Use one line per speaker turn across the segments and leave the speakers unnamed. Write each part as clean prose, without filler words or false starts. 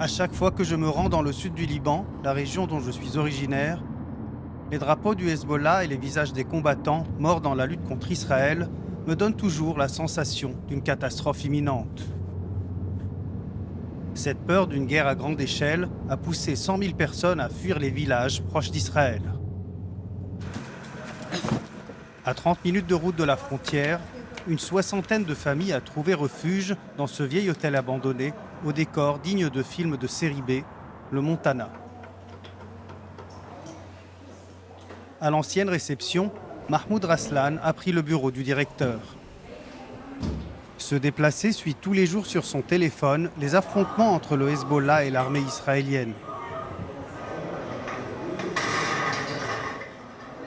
À chaque fois que je me rends dans le sud du Liban, la région dont je suis originaire, les drapeaux du Hezbollah et les visages des combattants morts dans la lutte contre Israël me donnent toujours la sensation d'une catastrophe imminente. Cette peur d'une guerre à grande échelle a poussé 100 000 personnes à fuir les villages proches d'Israël. À 30 minutes de route de la frontière, une soixantaine de familles a trouvé refuge dans ce vieil hôtel abandonné au décor digne de films de série B, le Montana. À l'ancienne réception, Mahmoud Raslan a pris le bureau du directeur. Se déplacer suit tous les jours sur son téléphone les affrontements entre le Hezbollah et l'armée israélienne.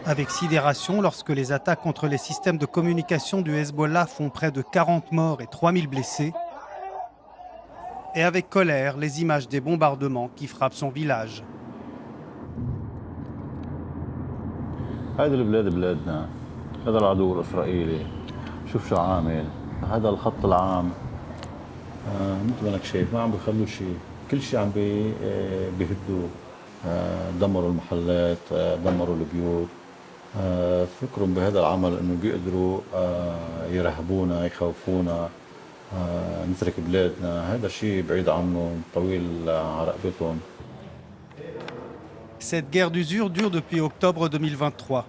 Avec sidération lorsque les attaques contre les systèmes de communication du Hezbollah font près de 40 morts et 3000 blessés. Et avec colère les images des bombardements qui frappent son village.
هذه البلاد بلادنا، هذا العدو الإسرائيلي، شوف شو عامل، هذا الخط العام، مثل ما انك شايف ما عم بيخلوا شيء، كل شيء عم بيهدوا، دمروا المحلات، دمروا البيوت، فكرهم بهذا العمل انه بيقدروا يرهبونا، يخوفونا، نترك بلادنا، هذا شيء بعيد عنهم، طويل على رقبتهم.
Cette guerre d'usure dure depuis octobre 2023.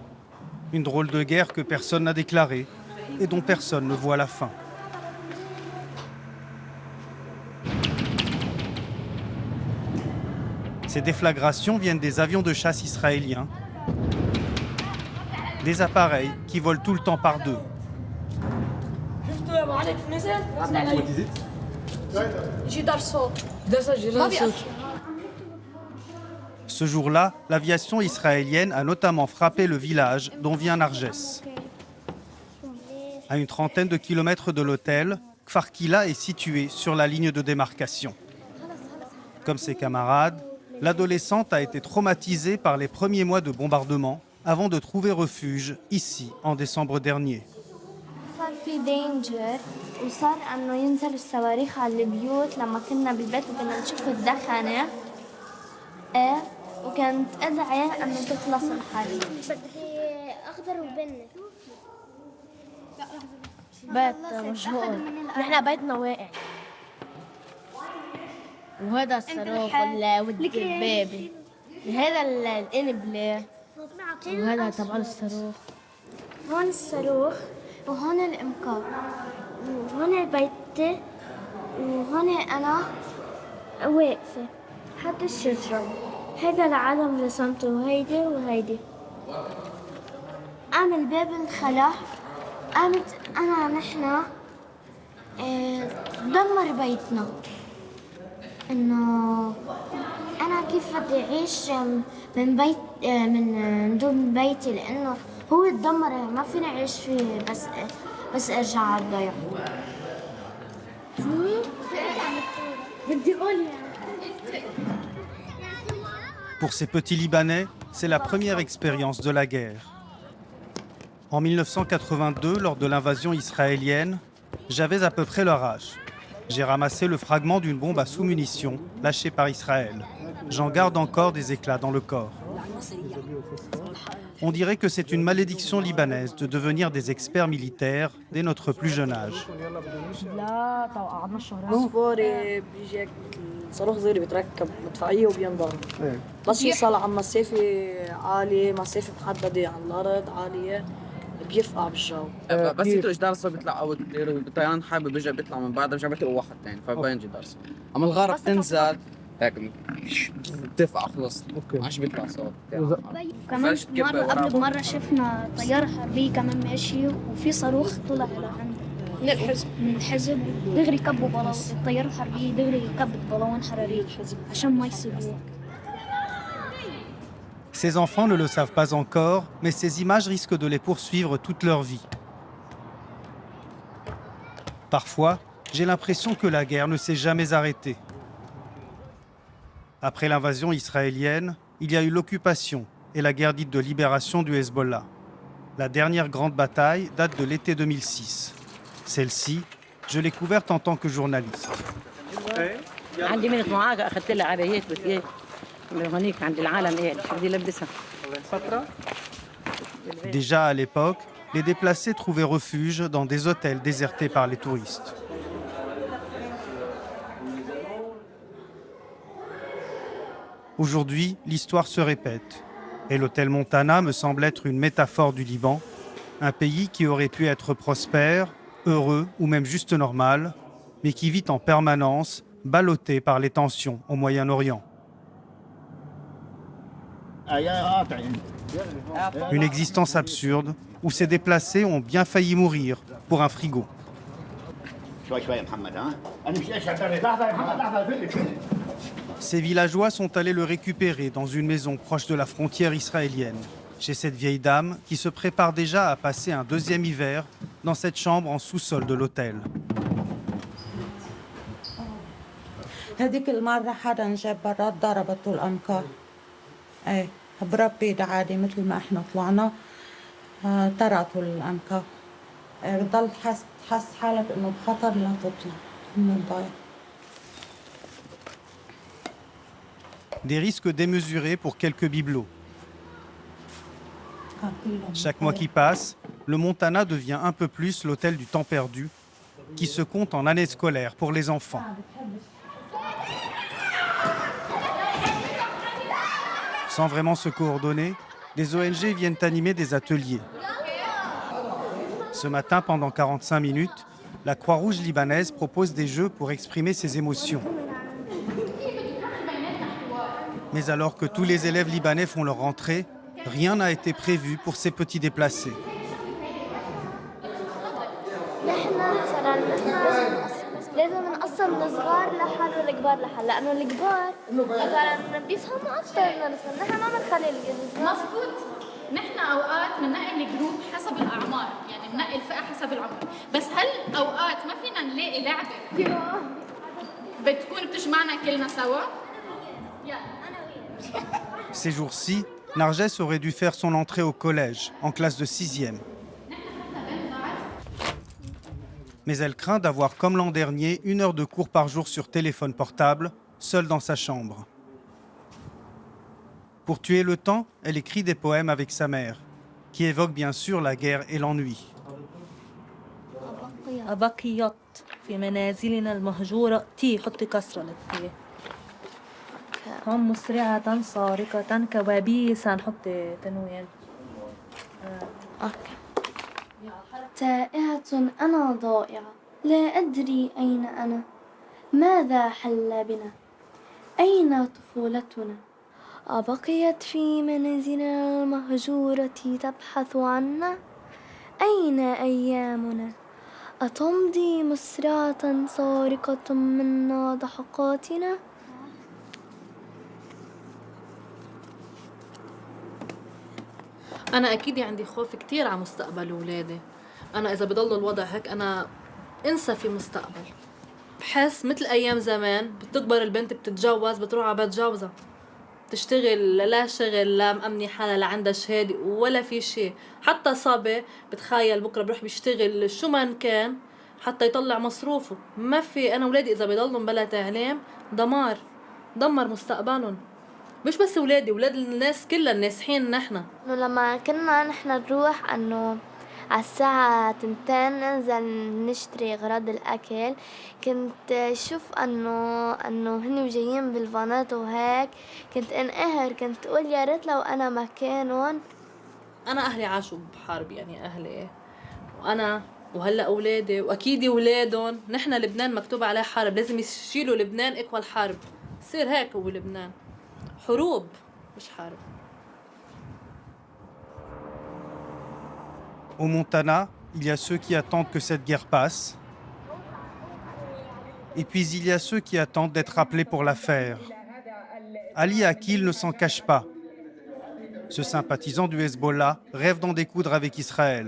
Une drôle de guerre que personne n'a déclarée et dont personne ne voit la fin. Ces déflagrations viennent des avions de chasse israéliens, des appareils qui volent tout le temps par deux. Ce jour-là, l'aviation israélienne a notamment frappé le village dont vient Narges. À une trentaine de kilomètres de l'hôtel, Kfar Kila est situé sur la ligne de démarcation. Comme ses camarades, l'adolescente a été traumatisée par les premiers mois de bombardement avant de trouver refuge ici en décembre dernier.
صار في دينجر وصار انه ينزل الصواريخ على البيوت لما كنا بالبيت وكنا نشوف الدخنه وكانت ادعي انه تخلص الحرب. بدي اخضر وبني.
بيت مشهور، نحن بيتنا واقع وهذا الصاروخ والدبابة، هذا الانبلة وهذا تبع الصاروخ.
هون الصاروخ وهون الامكار وهون بيتي وهون انا واقفة. هذا الشجرة، هذا العالم رسمته وهيدي وهيدي. قام الباب انخلع، قامت نحن دمر بيتنا. انه انا كيف بدي اعيش من دون بيتي لانه هو تدمر، ما فيني اعيش فيه بس ارجع على الضيعة. بدي اقول
Pour ces petits Libanais, c'est la première expérience de la guerre. En 1982, lors de l'invasion israélienne, j'avais à peu près leur âge. J'ai ramassé le fragment d'une bombe à sous-munitions lâchée par Israël. J'en garde encore des éclats dans le corps. On dirait que c'est une malédiction libanaise de devenir des experts militaires dès notre plus jeune âge.
صاروخ زي بيتركب مدفعيه وبينضرب بس يوصل على مسافه عاليه، مسافه محدده على الارض عاليه بيرفع بالجو.
بس يترك درسه بيطلع اوت كثير والطيران حابب بيجي بيطلع من بعد بيرجع بيلاقي واحد ثاني فبينجي درسه. اما الغاره بتنزل هيك بترفع خلص ما بيطلع صوت.
كمان مرة قبل بمرة شفنا طيارة حربية كمان ماشي وفي صاروخ طلع لعند من الحزب دغري كبوا بلون الطيارة الحربية دغري كبت بلون حراري عشان ما يصيبوه.
Ces enfants ne le savent pas encore, mais ces images risquent de les poursuivre toute leur vie. Parfois, j'ai l'impression que la guerre ne s'est jamais arrêtée. Après l'invasion israélienne, il y a eu l'occupation et la guerre dite de libération du Hezbollah. La dernière grande bataille date de l'été 2006. Celle-ci, je l'ai couverte en tant que journaliste.
عندي منك معاقة أخذت لها عبايات وثياب هونيك عند العالم إيه شو بدي لبسها.
Déjà à l'époque, les déplacés trouvaient refuge dans des hôtels désertés par les touristes. Aujourd'hui, l'histoire se répète. Et l'hôtel Montana me semble être une métaphore du Liban, un pays qui aurait pu être prospère, heureux ou même juste normal, mais qui vit en permanence, ballotté par les tensions au Moyen-Orient. Une existence absurde où ces déplacés ont bien failli mourir pour un frigo. Ces villageois sont allés le récupérer dans une maison proche de la frontière israélienne, chez cette vieille dame qui se prépare déjà à passer un deuxième hiver dans cette chambre en sous-sol de l'hôtel.
هذيك المرة حدا جاب براد ضربته الأنكار. ايه بربي عادي مثل ما احنا طلعنا طرقته الأنكار. بضل تحس حالك انه بخطر لا تطلع من الضايع.
Des risques démesurés pour quelques bibelots. Chaque mois qui passe, le Montana devient un peu plus l'hôtel du temps perdu, qui se compte en année scolaire pour les enfants. Sans vraiment se coordonner, des ONG viennent animer des ateliers. Ce matin, pendant 45 minutes, la Croix-Rouge libanaise propose des jeux pour exprimer ses émotions. Mais alors que tous les élèves libanais font leur rentrée, rien n'a été prévu pour ces petits déplacés.
لازم نقسم الصغار لحال والكبار لحال لانه الكبار مثلا بيفهموا اكثر من الصغار، نحن ما بنخلي الصغار.
مظبوط، نحن اوقات بننقي الجروب حسب الاعمار، يعني بننقي الفئه حسب العمر، بس هل اوقات ما فينا نلاقي لعبه بتكون بتجمعنا كلنا سوا؟
Ces jours-ci, Narges aurait dû faire son entrée au collège, en classe de 6e. Mais elle craint d'avoir, comme l'an dernier, 1 heure de cours par jour sur téléphone portable, seule dans sa chambre. Pour tuer le temps, elle écrit des poèmes avec sa mère, qui évoquent bien sûr la guerre et l'ennui.
أبقيت في منازلنا المهجورة حطي كسرة للتي هم مسرعة سارقة كوابيسا نحط تنوين.
تائهة أنا ضائعة لا أدري أين أنا، ماذا حل بنا، أين طفولتنا، أبقيت في منازلنا المهجورة تبحث عنا، أين أيامنا، أتمضي مسرعة سارقة منا ضحكاتنا.
أنا أكيد عندي خوف كتير على مستقبل أولادي. أنا إذا بضل الوضع هيك أنا انسى في مستقبل. بحس مثل أيام زمان بتكبر البنت بتتجوز بتروح على بيت جوزها تشتغل، لا شغل لا مأمني حالها لا عندها شهادة ولا في شيء. حتى صبي بتخيل بكرة بروح بيشتغل شو ما كان حتى يطلع مصروفه. ما في. أنا أولادي إذا بضلهم بلا تعليم دمر مستقبلهم. مش بس ولادي، ولاد الناس كلها الناسحين نحن.
لما كنا نحن نروح انه على الساعة 2 ننزل نشتري أغراض الأكل، كنت شوف انه هني وجايين بالفانات وهيك كنت انقهر، كنت اقول يا ريت لو انا مكانهم.
انا اهلي عاشوا بحرب، يعني اهلي وانا وهلا اولادي واكيد اولادهم. نحن لبنان مكتوب عليه حرب، لازم يشيلوا لبنان اكوال حرب. يصير هيك هو لبنان، حروب مش حرب.
Au Montana, il y a ceux qui attendent que cette guerre passe, et puis il y a ceux qui attendent d'être appelés pour la faire. Ali Akil ne s'en cache pas. Ce sympathisant du Hezbollah rêve d'en découdre avec Israël.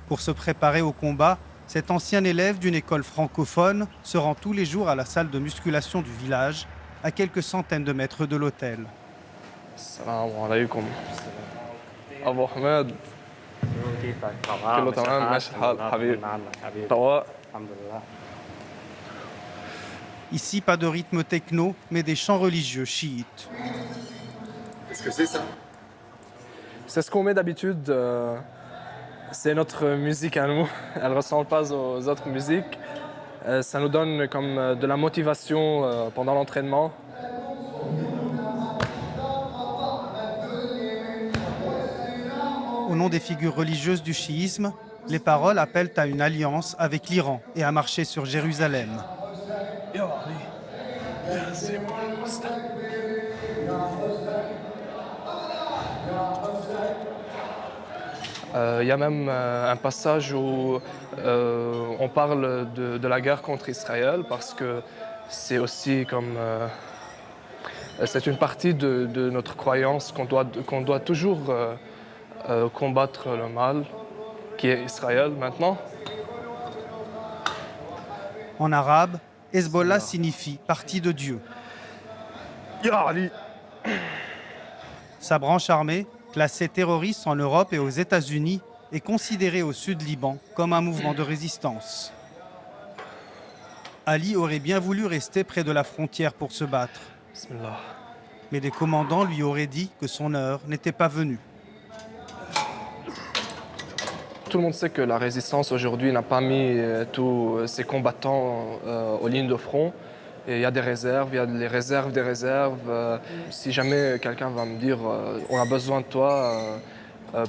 Pour se préparer au combat, cet ancien élève d'une école francophone se rend tous les jours à la salle de musculation du village, à quelques centaines de mètres de l'hôtel.
السلام عليكم أبو حماد. كيفك؟
كله تمام ماشي الحال حبيبي رواق
الحمد لله.
Ici, pas de rythme techno, mais des chants religieux chiites.
Qu'est-ce que c'est ça?
C'est ce qu'on met d'habitude. C'est notre musique à nous. Elle ne ressemble pas aux autres musiques. Ça nous donne comme de la motivation pendant l'entraînement.
Au nom des figures religieuses du chiisme, les paroles appellent à une alliance avec l'Iran et à marcher sur Jérusalem.
Il y a même un passage où on parle de la guerre contre Israël parce que c'est aussi comme... c'est une partie de notre croyance qu'on doit toujours combattre le mal, qui est Israël maintenant.
En arabe, Hezbollah signifie « partie de Dieu ». Sa branche armée, classée terroriste en Europe et aux États-Unis, est considérée au sud Liban comme un mouvement de résistance. Ali aurait bien voulu rester près de la frontière pour se battre.
Bismillah.
Mais des commandants lui auraient dit que son heure n'était pas venue.
Tout le monde sait que la résistance aujourd'hui n'a pas mis tous ses combattants aux lignes de front. Et il y a des réserves, il y a les réserves des réserves. Si jamais quelqu'un va me dire on a besoin de toi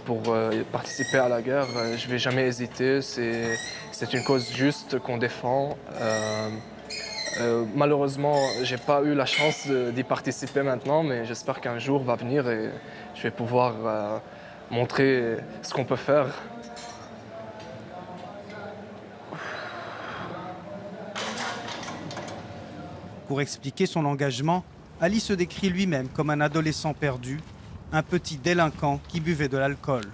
pour participer à la guerre, je ne vais jamais hésiter. C'est une cause juste qu'on défend. Malheureusement, je n'ai pas eu la chance d'y participer maintenant, mais j'espère qu'un jour va venir et je vais pouvoir montrer ce qu'on peut faire.
Pour expliquer son engagement, Ali se décrit lui-même comme un adolescent perdu, un petit délinquant qui buvait de l'alcool.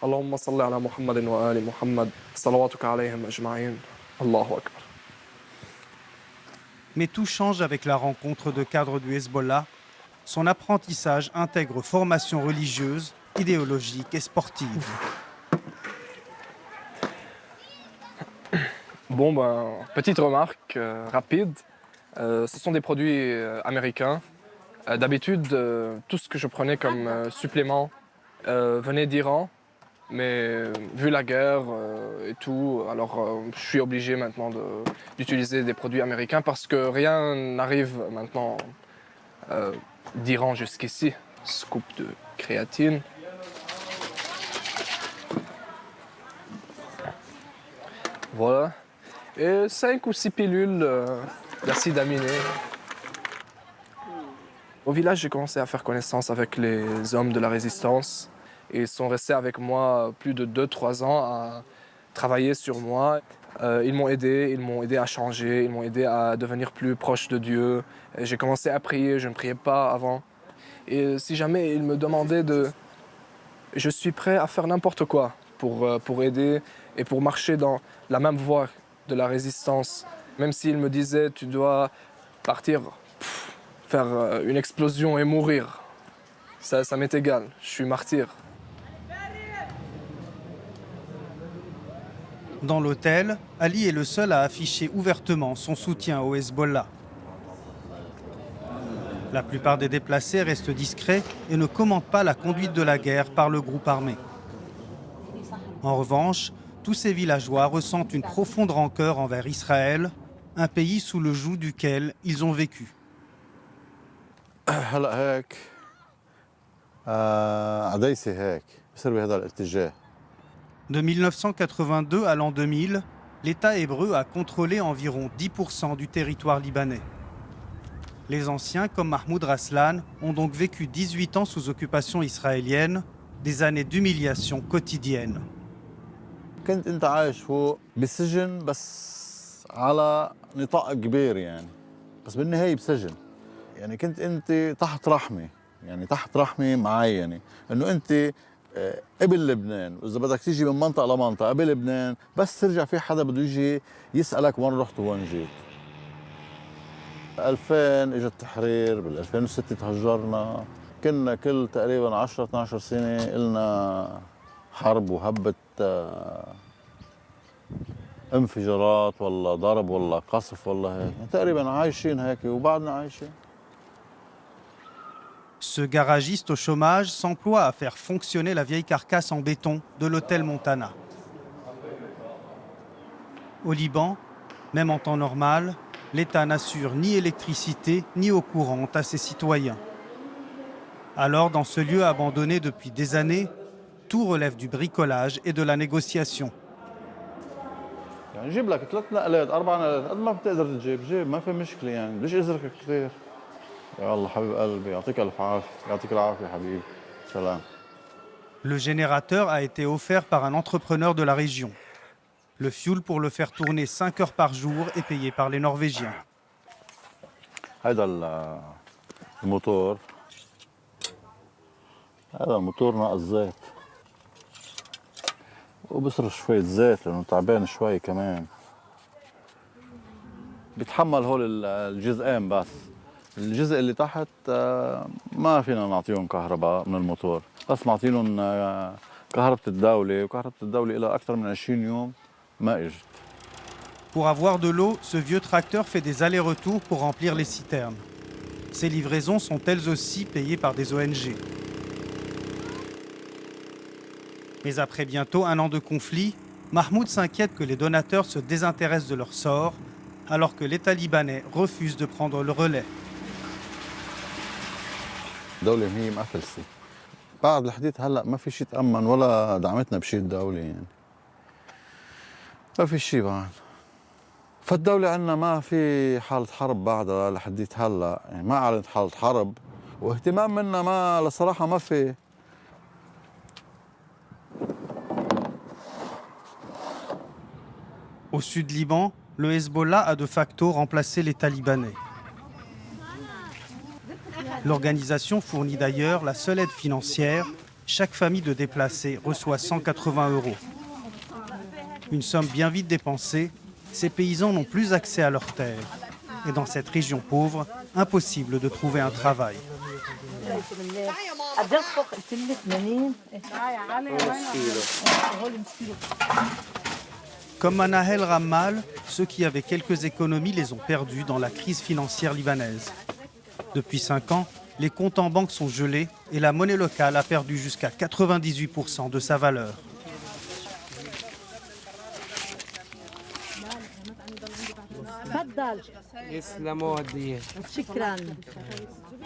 اللهم صل على محمد وآل محمد صلواتك عليهم أجمعين الله أكبر.
Mais tout change avec la rencontre de cadres du Hezbollah. Son apprentissage intègre formation religieuse, idéologique et sportive.
Bon, petite remarque rapide. Ce sont des produits américains. D'habitude, tout ce que je prenais comme supplément venait d'Iran. Mais vu la guerre et tout, alors je suis obligé maintenant d'utiliser des produits américains parce que rien n'arrive maintenant d'Iran jusqu'ici. Scoop de créatine. Voilà. Et 5 ou 6 pilules d'acide aminé. Au village, j'ai commencé à faire connaissance avec les hommes de la résistance. Et ils sont restés avec moi plus de 2-3 ans à travailler sur moi. Ils m'ont aidé à changer, ils m'ont aidé à devenir plus proche de Dieu. J'ai commencé à prier, je ne priais pas avant. Et si jamais ils me demandaient je suis prêt à faire n'importe quoi pour aider et pour marcher dans la même voie de la résistance. Même s'ils me disaient tu dois partir, faire une explosion et mourir. Ça m'est égal, je suis martyr.
Dans l'hôtel, Ali est le seul à afficher ouvertement son soutien au Hezbollah. La plupart des déplacés restent discrets et ne commentent pas la conduite de la guerre par le groupe armé. En revanche, tous ces villageois ressentent une profonde rancœur envers Israël, un pays sous le joug duquel ils ont vécu.
هلا هيك عديسي هيك بصير بهذا الاتجاه.
De 1982 à l'an 2000, l'État hébreu a contrôlé environ 10% du territoire libanais. Les anciens, comme Mahmoud Raslan, ont donc vécu 18 ans sous occupation israélienne, des années d'humiliation quotidienne.
كنت انت عايش فوق بسجن بس على نطاق كبير يعني بس بالنهايه بسجن يعني كنت انت تحت رحمه يعني تحت رحمه معينه انه انت قبل لبنان واذا بدك تيجي من منطقه لمنطقه قبل لبنان بس ترجع في حدا بده يجي يسالك وين رحت وين جيت. 2000 اجى التحرير، بال 2006 تهجرنا. كنا كل تقريبا 10 12 سنه لنا حرب وهبه انفجارات ولا ضرب ولا قصف ولا هيك، تقريبا عايشين هيك وبعدنا عايشين.
Ce garagiste au chômage s'emploie à faire fonctionner la vieille carcasse en béton de l'hôtel Montana. Au Liban, même en temps normal, l'État n'assure ni électricité ni eau courante à ses citoyens. Alors, dans ce lieu abandonné depuis des années, tout relève du bricolage et de la négociation.
يعني نجيب لك 3 نقلات 4 نقلات قد ما بتقدر تجيب، جيب ما في مشكله يعني، ليش ازرك كثير؟ يا الله حبيب قلبي، يعطيك الف عافيه، يعطيك العافيه حبيبي، سلام.
Le générateur a été offert par un entrepreneur de la région. Le fioul pour le faire tourner 5 heures par jour est payé par les Norvégiens.
هيدا الموتور، هذا الموتور ناقص زيت، وبصرف شوية زيت لأنه تعبان شوي كمان. بيتحمل هول الجزئين بس، الجزء اللي تحت ما فينا نعطيهم كهرباء من الموتور، بس نعطيهم كهرباء الدولة، وكهرباء الدولة إلى أكثر من 20 يوم ما إجت.
Pour avoir de l'eau, ce vieux tracteur fait des allers-retours pour remplir les citernes. Ces livraisons sont elles aussi payées par des ONG. Mais après bientôt un an de conflit, Mahmoud s'inquiète que les donateurs se désintéressent de leur sort, alors que l'État libanais refuse de prendre le relais.
الدولة هي مقفلسة. بعد الحديث هلا ما في شيء تأمن ولا دعمتنا بشيء الدولة يعني. ما في شيء بعد. فالدولة عندنا ما في حالة حرب بعدها لحديت هلا، يعني ما أعلنت حالة حرب، واهتمام منا ما لصراحة ما في.
Au sud Liban, le Hezbollah a de facto remplacé l'État libanais. L'organisation fournit d'ailleurs la seule aide financière. Chaque famille de déplacés reçoit 180 €. Une somme bien vite dépensée, ces paysans n'ont plus accès à leurs terres. Et dans cette région pauvre, impossible de trouver un travail. Comme Manahel Rammal, ceux qui avaient quelques économies les ont perdues dans la crise financière libanaise. Depuis 5 ans, les comptes en banque sont gelés et la monnaie locale a perdu jusqu'à 98% de sa valeur.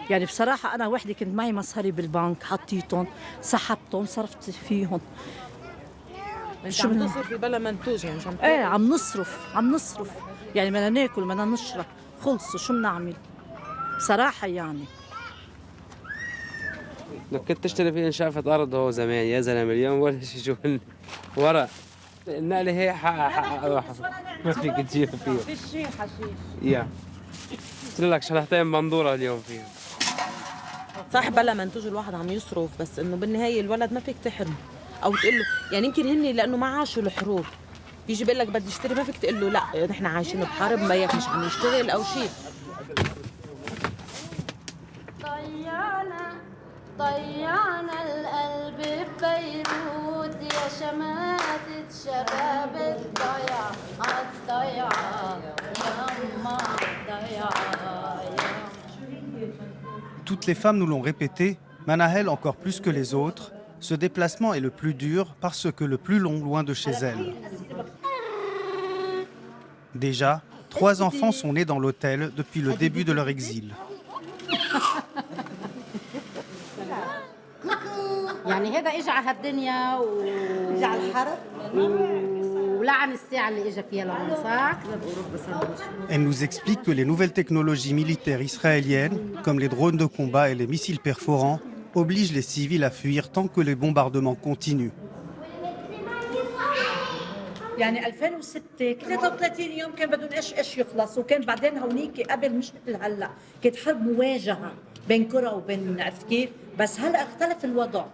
يعني بصراحة أنا وحدي كنت معي مصاري بالبنك حطيتهم سحبتهم صرفت فيهم.
شو عم تصرفي بلا منتوج يعني؟ شو
ايه عم نصرف يعني بدنا ناكل بدنا نشرب خلصوا شو بنعمل بصراحة يعني.
لو كنت تشتري في انشافة أرض هو زمان يا زلمة، اليوم ولا شيء، شو ورق النقلة هي حق واحد ما فيك تجيب فيه.
في شيء حشيش
يا قلت لك شلحتين بندورة اليوم فيها.
صح بلا منتوج الواحد عم يصرف، بس إنه بالنهاية الولد ما فيك تحرمه او تقول له يعني يمكن هن لانه ما عاشوا الحروب بيجي بيقول لك بدي اشتري، ما فيك تقول له لا نحن عايشين بحرب ميك مش عم نشتغل او شيء.
ضيعنا القلب ببيروت يا شماتة شباب الضيعة الضيعة يما الضيعة.
Toutes les femmes nous l'ont répété, Manahel encore plus que les autres, ce déplacement est le plus dur parce que le plus long loin de chez elle. Déjà, 3 enfants sont nés dans l'hôtel depuis le début de leur exil.
يعني هذا اجى على هالدنيا اجى على الحرب ولعن الساعة اللي اجى فيها لهون صح؟
Elle nous explique que les nouvelles technologies militaires israéliennes, comme les drones de combat et les missiles perforants, obligent les civils à fuir tant que les bombardements continuent.
يعني 2006 33 يوم كان بدهم ايش يخلص، وكان بعدين هونيك قبل مش مثل هلا كانت حرب مواجهه بين كره وبين عرفت كيف، بس هلا اختلف الوضع،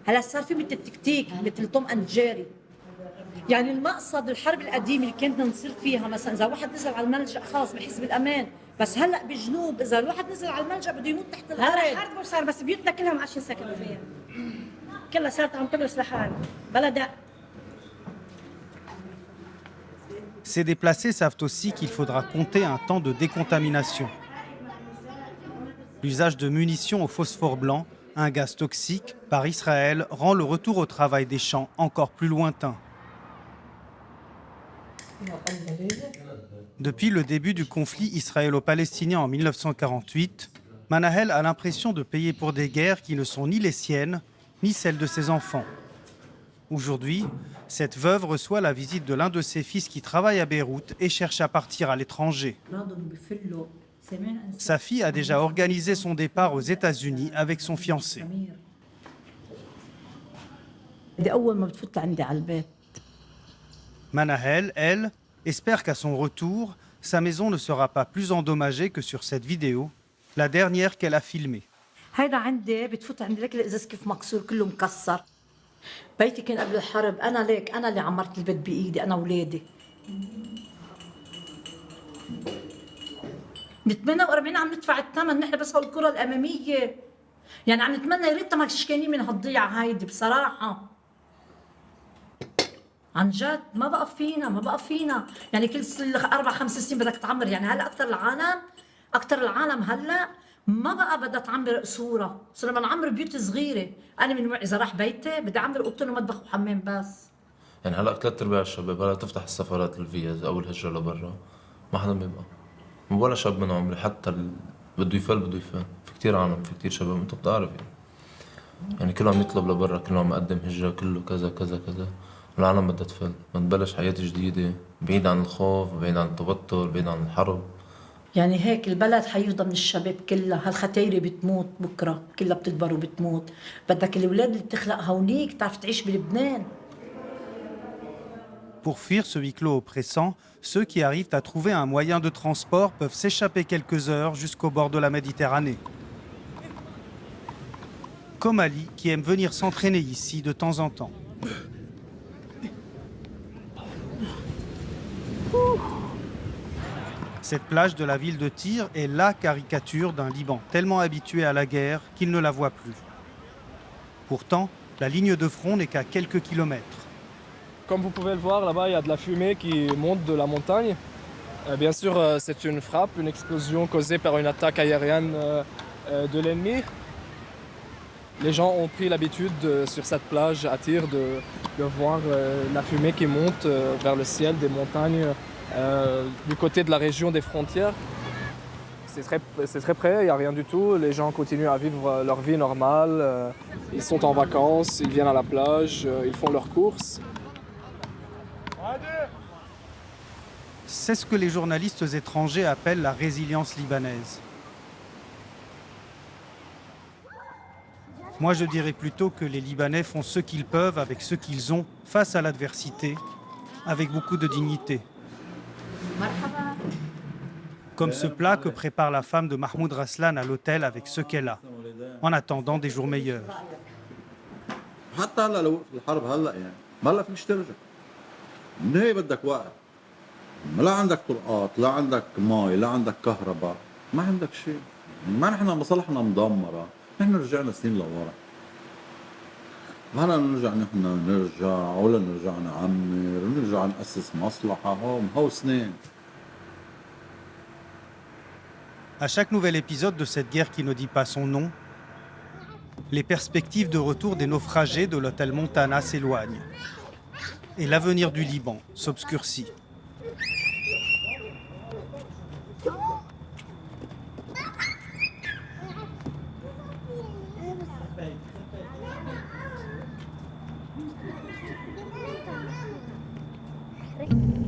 هلا صار في مثل التكتيك مثل توم اند جيري. يعني المقصد الحرب القديمه اللي كنا نصير فيها مثلا اذا واحد نزل على الملجأ خلص بحس بالامان، بس هلا بجنوب اذا الواحد نزل على الملجأ بده يموت تحت
هلا
الارض.
حرب وصار بس بيوتنا كلها ما عادش ساكن فيها. كلها صارت عم تبرس لحالها بلا دق.
Ces déplacés savent aussi qu'il faudra compter un temps de décontamination. L'usage de munitions au phosphore blanc, un gaz toxique, par Israël rend le retour au travail des champs encore plus lointain. Depuis le début du conflit israélo-palestinien en 1948, Manahel a l'impression de payer pour des guerres qui ne sont ni les siennes, ni celles de ses enfants. Aujourd'hui, cette veuve reçoit la visite de l'un de ses fils qui travaille à Beyrouth et cherche à partir à l'étranger. Sa fille a déjà organisé son départ aux États-Unis avec son fiancé. Manahel, elle, espère qu'à son retour, sa maison ne sera pas plus endommagée que sur cette vidéo, la dernière qu'elle a filmée.
هيدا عندي بتفوت عندي لك الازاز كيف مكسور كله مكسر. بيتي كان قبل الحرب انا ليك انا اللي عمرت البيت بايدي انا واولادي. ب 48 عم ندفع الثمن نحن بس هالكره الاماميه. يعني عم نتمنى يا ريت ما شكانين من هالضيعه هيدي بصراحه. عن جد ما بقى فينا يعني كل 4-5 سنين بدك تعمر. يعني هلا اكثر العالم هلا ما بقى بدها تعمر قصوره. صرنا نعمر بيوت صغيره. انا من اذا راح بيتي بدي اعمر اوضتين ومطبخ وحمام بس.
يعني هلا 3/4 الشباب هلا تفتح السفارات الفيز او الهجره لبرا ما حدا بيبقى ولا شاب من عمري حتى بده يفل في كتير عالم في كتير شباب انت بتعرف يعني كله عم يطلب لبرا كله عم يقدم هجره كله كذا كذا كذا. العالم بدها تفل نبلش حياة جديدة بعيد عن الخوف بعيد عن التوتر بعيد عن الحرب.
يعني هيك البلد حيفضى من الشباب كلها. هالختايرة بتموت بكرة كلها بتكبر وبتموت. بدك الأولاد اللي بتخلق هونيك تعرف تعيش بلبنان.
Pour fuir ce huis clos oppressant, ceux qui arrivent à trouver un moyen de transport peuvent s'échapper quelques heures jusqu'au bord de la Méditerranée. Comme Ali, qui aime venir s'entraîner ici de temps en temps. Cette plage de la ville de Tyr est la caricature d'un Liban tellement habitué à la guerre qu'il ne la voit plus. Pourtant, la ligne de front n'est qu'à quelques kilomètres.
Comme vous pouvez le voir, là-bas, il y a de la fumée qui monte de la montagne. Bien sûr, c'est une frappe, une explosion causée par une attaque aérienne de l'ennemi. Les gens ont pris l'habitude sur cette plage à Tyr de voir la fumée qui monte vers le ciel des montagnes du côté de la région des frontières. C'est très près, il n'y a rien du tout. Les gens continuent à vivre leur vie normale. Ils sont en vacances, ils viennent à la plage, ils font leurs courses.
C'est ce que les journalistes étrangers appellent la résilience libanaise. Moi, je dirais plutôt que les Libanais font ce qu'ils peuvent avec ce qu'ils ont face à l'adversité, avec beaucoup de dignité. Comme ce plat que prépare la femme de Mahmoud Raslan à l'hôtel avec ce qu'elle a, en attendant des jours meilleurs.
لا عندك طرقات لا عندك مي لا عندك كهرباء ما عندك شيء ما نحن مصالحنا مدمرة نحن رجعنا سنين لورا هلا نرجع ولا نرجع نعمر ونرجع نأسس مصلحة هو سنين.
À chaque nouvel épisode de cette guerre qui ne dit pas son nom, les perspectives de retour des naufragés de l'hôtel Montana s'éloignent et l'avenir du Liban s'obscurcit.
Thank you.